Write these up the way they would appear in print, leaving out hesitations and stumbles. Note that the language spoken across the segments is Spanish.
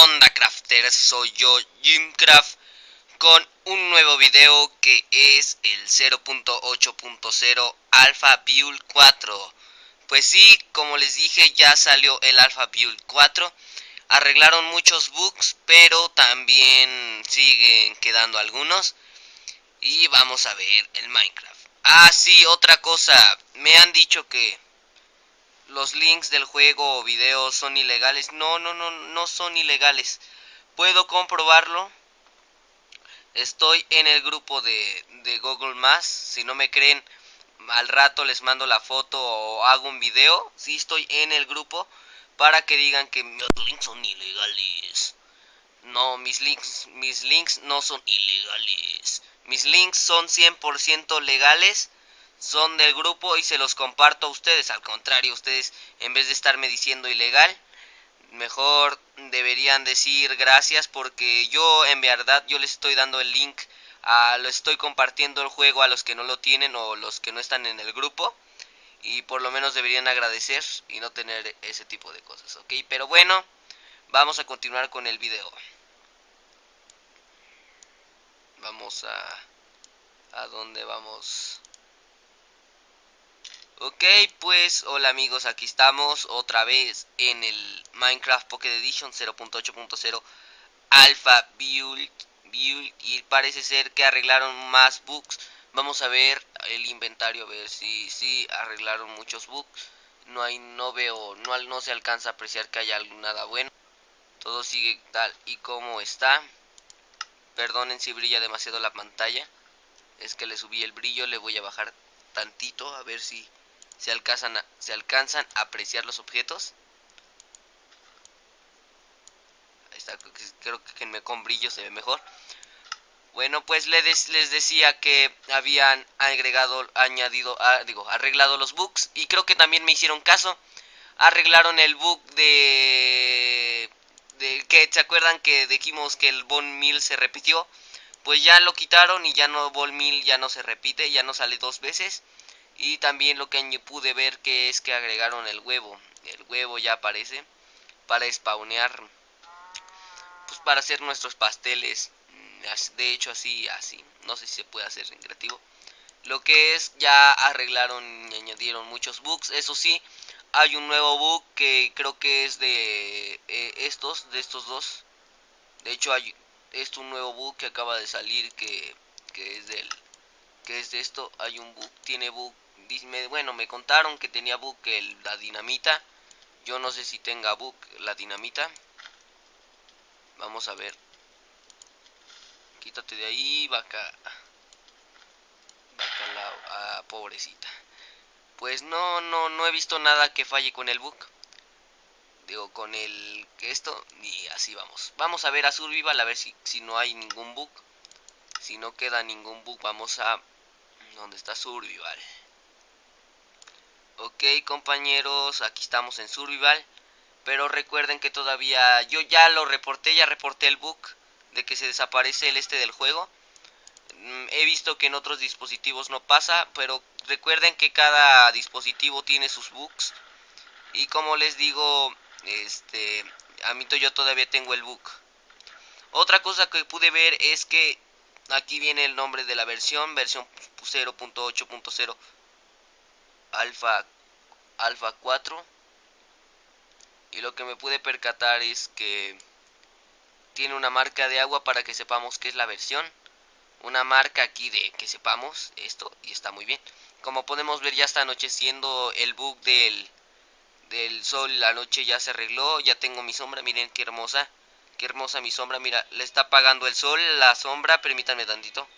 onda, crafters? Soy yo, Jimcraft, con un nuevo video que es el 0.8.0 Alpha Build 4. Pues sí, como les dije, ya salió el Alpha Build 4. Arreglaron muchos bugs, pero también siguen quedando algunos. Y vamos a ver el Minecraft. Ah, sí, otra cosa. Me han dicho que los links del juego o videos son ilegales. No son ilegales. Puedo comprobarlo. Estoy en el grupo de Google Maps. Si no me creen, al rato les mando la foto o hago un video. Sí, estoy en el grupo para que digan que mis links son ilegales. No, mis links no son ilegales. Mis links son 100% legales. Son del grupo y se los comparto a ustedes. Al contrario, ustedes, en vez de estarme diciendo ilegal, mejor deberían decir gracias, porque yo en verdad yo les estoy dando el link, lo estoy compartiendo el juego a los que no lo tienen o los que no están en el grupo, y por lo menos deberían agradecer y no tener ese tipo de cosas, ¿ok? Pero bueno, vamos a continuar con el video. Vamos a dónde vamos. Ok, pues hola amigos, aquí estamos otra vez en el Minecraft Pocket Edition 0.8.0 Alpha Build, y parece ser que arreglaron más bugs. Vamos a ver el inventario, a ver si arreglaron muchos bugs. No se alcanza a apreciar que haya nada bueno. Todo sigue tal y como está. Perdonen si brilla demasiado la pantalla, es que le subí el brillo. Le voy a bajar tantito a ver si se alcanzan a apreciar los objetos. Ahí está, creo que con brillo se ve mejor. Bueno, pues les decía que habían arreglado los bugs, y creo que también me hicieron caso. Arreglaron el bug de que se acuerdan que dijimos que el Bone Meal se repitió. Pues ya lo quitaron y ya no, Bone Meal ya no se repite, ya no sale dos veces. Y también lo que pude ver que es que agregaron el huevo. El huevo ya aparece para spawnear, pues para hacer nuestros pasteles. De hecho así, no sé si se puede hacer en creativo. Lo que es, ya arreglaron y añadieron muchos bugs. Eso sí, hay un nuevo bug que creo que es de estos dos. De hecho hay un nuevo bug que acaba de salir que es de esto. Hay un bug, tiene bug. Bueno, me contaron que tenía bug la dinamita. Yo no sé si tenga bug la dinamita. Vamos a ver. Quítate de ahí, vaca. Bacalao. Ah, pobrecita. Pues no he visto nada que falle con el bug. Digo, con el que esto. Y así vamos. Vamos a ver a Survival, a ver si no hay ningún bug. Si no queda ningún bug, vamos a... ¿Dónde está Survival? Ok, compañeros, aquí estamos en Survival. Pero recuerden que todavía... Yo ya lo reporté, ya reporté el bug de que se desaparece el del juego. He visto que en otros dispositivos no pasa, pero recuerden que cada dispositivo tiene sus bugs. Y como les digo, a mí yo todavía tengo el bug. Otra cosa que pude ver es que aquí viene el nombre de la versión 0.8.0 Alpha 4. Y lo que me pude percatar es que tiene una marca de agua para que sepamos que es la versión. Una marca aquí de que sepamos esto, y está muy bien. Como podemos ver, ya está anocheciendo. El bug del sol, la noche ya se arregló. Ya tengo mi sombra, miren qué hermosa mi sombra. Mira, le está apagando el sol, la sombra. Permítanme tantito.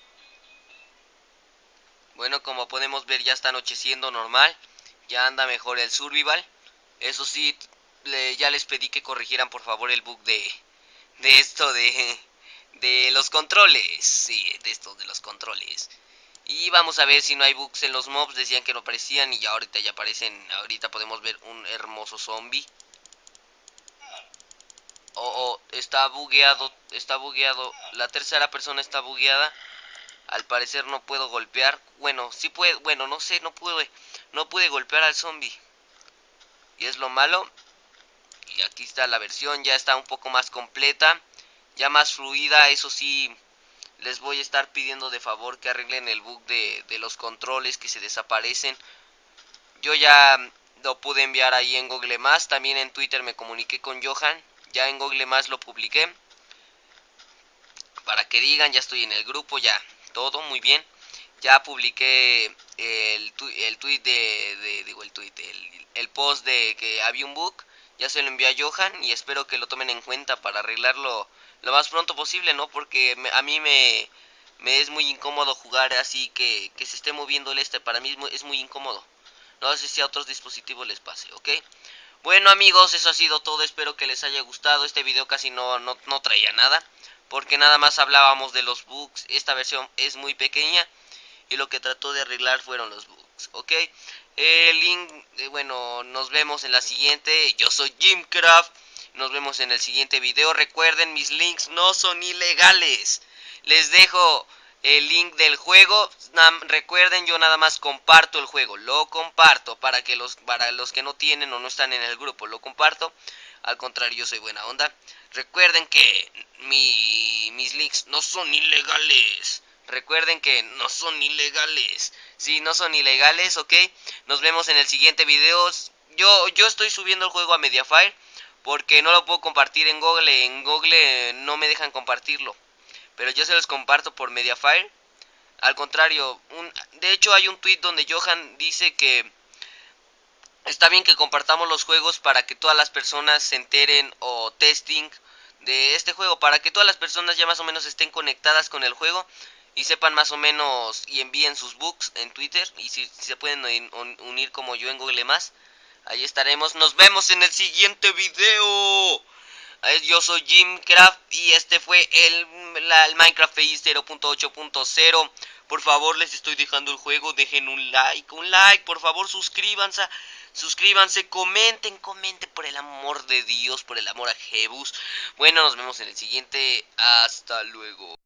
Bueno, como podemos ver, ya está anocheciendo normal. Ya anda mejor el survival. Eso sí, ya les pedí que corrigieran por favor el bug de esto de los controles. Sí, de esto de los controles. Y vamos a ver si no hay bugs en los mobs. Decían que no aparecían y ya ahorita ya aparecen. Ahorita podemos ver un hermoso zombie. Oh, está bugueado, la tercera persona está bugueada. Al parecer no puedo golpear. Bueno, sí puede, bueno, no sé, no pude golpear al zombie. Y es lo malo. Y aquí está la versión, ya está un poco más completa, ya más fluida. Eso sí, les voy a estar pidiendo de favor que arreglen el bug de los controles que se desaparecen. Yo ya lo pude enviar ahí en Google+, también en Twitter me comuniqué con Johan, ya en Google+, lo publiqué, para que digan, ya estoy en el grupo, ya, todo muy bien. Ya publiqué el post de que había un bug, ya se lo envié a Johan y espero que lo tomen en cuenta para arreglarlo lo más pronto posible, ¿no? Porque a mí me es muy incómodo jugar así que se esté moviendo el para mí es muy incómodo. No sé si a otros dispositivos les pase, ¿ok? Bueno amigos, eso ha sido todo, espero que les haya gustado. Este video casi no traía nada, porque nada más hablábamos de los bugs. Esta versión es muy pequeña y lo que trató de arreglar fueron los bugs, ¿ok? El link, bueno, nos vemos en la siguiente. Yo soy Jimcraft, nos vemos en el siguiente video. Recuerden, mis links no son ilegales. Les dejo el link del juego. Recuerden, yo nada más comparto el juego, lo comparto para los que no tienen o no están en el grupo, lo comparto. Al contrario, yo soy buena onda. Recuerden que mis links no son ilegales. Recuerden que no son ilegales. Sí, no son ilegales, ¿ok? Nos vemos en el siguiente video. Yo estoy subiendo el juego a Mediafire porque no lo puedo compartir en Google. En Google no me dejan compartirlo, pero yo se los comparto por Mediafire. Al contrario, de hecho hay un tweet donde Johan dice que está bien que compartamos los juegos para que todas las personas se enteren o testing de este juego, para que todas las personas ya más o menos estén conectadas con el juego y sepan más o menos y envíen sus bugs en Twitter. Y si se pueden unir como yo en Google+, ahí estaremos. Nos vemos en el siguiente video. Yo soy Jimcraft y este fue el Minecraft FI 0.8.0. Por favor, les estoy dejando el juego. Dejen un like, por favor, suscríbanse, comenten por el amor de Dios, por el amor a Jebus. Bueno, nos vemos en el siguiente. Hasta luego.